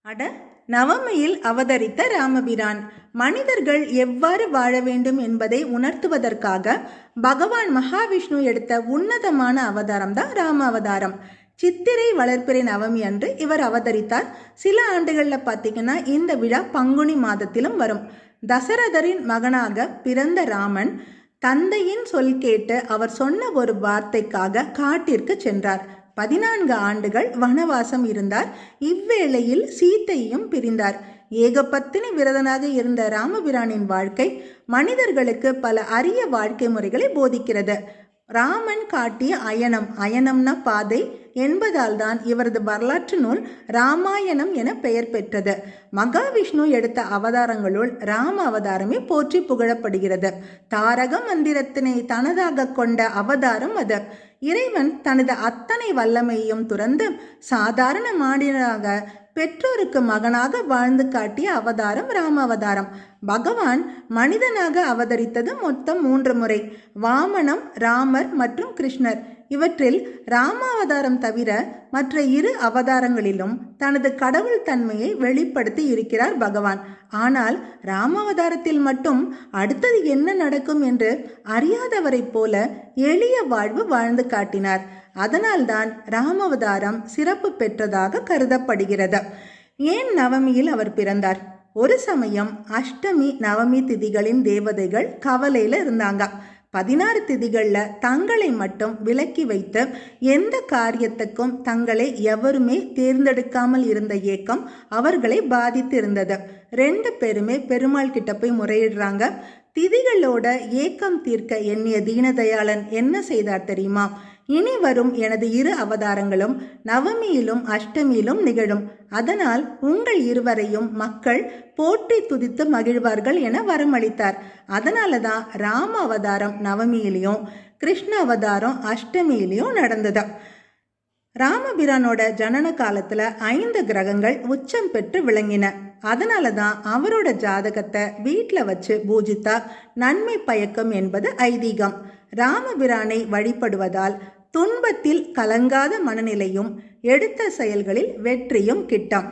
அட, நவமியில் அவதரித்த ராமபிரான் மனிதர்கள் எவ்வாறு வாழ வேண்டும் என்பதை உணர்த்துவதற்காக பகவான் மகாவிஷ்ணு எடுத்த உன்னதமான அவதாரம் தான் ராம அவதாரம். சித்திரை வளர்ப்பிறை நவமி அன்று இவர் அவதரித்தார். சில ஆண்டுகளில் பார்த்தீங்கன்னா இந்த விழா பங்குனி மாதத்திலும் வரும். தசரதரின் மகனாக பிறந்த ராமன் தந்தையின் சொல் கேட்டு அவர் சொன்ன ஒரு வார்த்தைக்காக காட்டிற்கு சென்றார். 14 ஆண்டுகள் வனவாசம் இருந்தார். இவ்வேளையில் சீத்தையும் பிரிந்தார். ஏகபத்தினி விரதனாக இருந்த ராமபிரானின் வாழ்க்கை மனிதர்களுக்கு பல அரிய வாழ்க்கை முறைகளை போதிக்கிறது. ராமன் காட்டிய அயனம்னா பாதை என்பதால் தான் இவரது வரலாற்று நூல் ராமாயணம் என பெயர் பெற்றது. மகாவிஷ்ணு எடுத்த அவதாரங்களுள் ராம அவதாரமே போற்றி புகழப்படுகிறது. தாரக மந்திரத்தினை தனதாக கொண்ட அவதாரம் அது. இறைவன் தனது அத்தனை வல்லமையையும் துறந்து சாதாரண மானிடனாக பெற்றோருக்கு மகனாக வாழ்ந்து காட்டிய அவதாரம் ராம அவதாரம். பகவான் மனிதனாக அவதரித்தது மொத்தம் 3 முறை. வாமனம், ராமர் மற்றும் கிருஷ்ணர். இவற்றில் ராமாவதாரம் தவிர மற்ற 2 அவதாரங்களிலும் தனது கடவுள் தன்மையை வெளிப்படுத்தி இருக்கிறார் பகவான். ஆனால் ராமாவதாரத்தில் மட்டும் அடுத்தது என்ன நடக்கும் என்று அறியாதவரைப் போல எளிய வாழ்வு வாழ்ந்து காட்டினார். அதனால்தான் ராமாவதாரம் சிறப்பு பெற்றதாக கருதப்படுகிறது. ஏன் நவமியில் அவர் பிறந்தார்? ஒரு சமயம் அஷ்டமி நவமி திதிகளின் தேவதைகள் கவலையில் இருந்தாங்க. 16 திதிகளில் தங்களை மட்டும் விலக்கி வைத்து எந்த காரியத்துக்கும் தங்களை எவருமே தேர்ந்தெடுக்காமல் இருந்த ஏக்கம் அவர்களை பாதித்து இருந்தது. 2 பேருமே பெருமாள் கிட்ட போய் முறையிடுறாங்க. திதிகளோட ஏக்கம் தீர்க்க எண்ணிய தீனதயாளன் என்ன செய்தார் தெரியுமா? இனி வரும் எனது 2 அவதாரங்களும் நவமியிலும் அஷ்டமியிலும் நிகழும். அதனால் உங்கள் இருவரையும் மக்கள் போற்றி துதித்து மகிழ்வார்கள் என வரமளித்தார். அதனால தான் ராம அவதாரம் நவமியிலையும் கிருஷ்ண அவதாரம் அஷ்டமியிலையும் நடந்தது. ராமபிரானோட ஜனன காலத்துல 5 கிரகங்கள் உச்சம் பெற்று விளங்கின. அதனால தான் அவரோட ஜாதகத்தை வீட்டில் வச்சு பூஜித்தா நன்மை பயக்கும் என்பது ஐதீகம். ராமபிரானை வழிபடுவதால் துன்பத்தில் கலங்காத மனநிலையும் எடுத்த செயல்களில் வெற்றியும் கிட்டும்.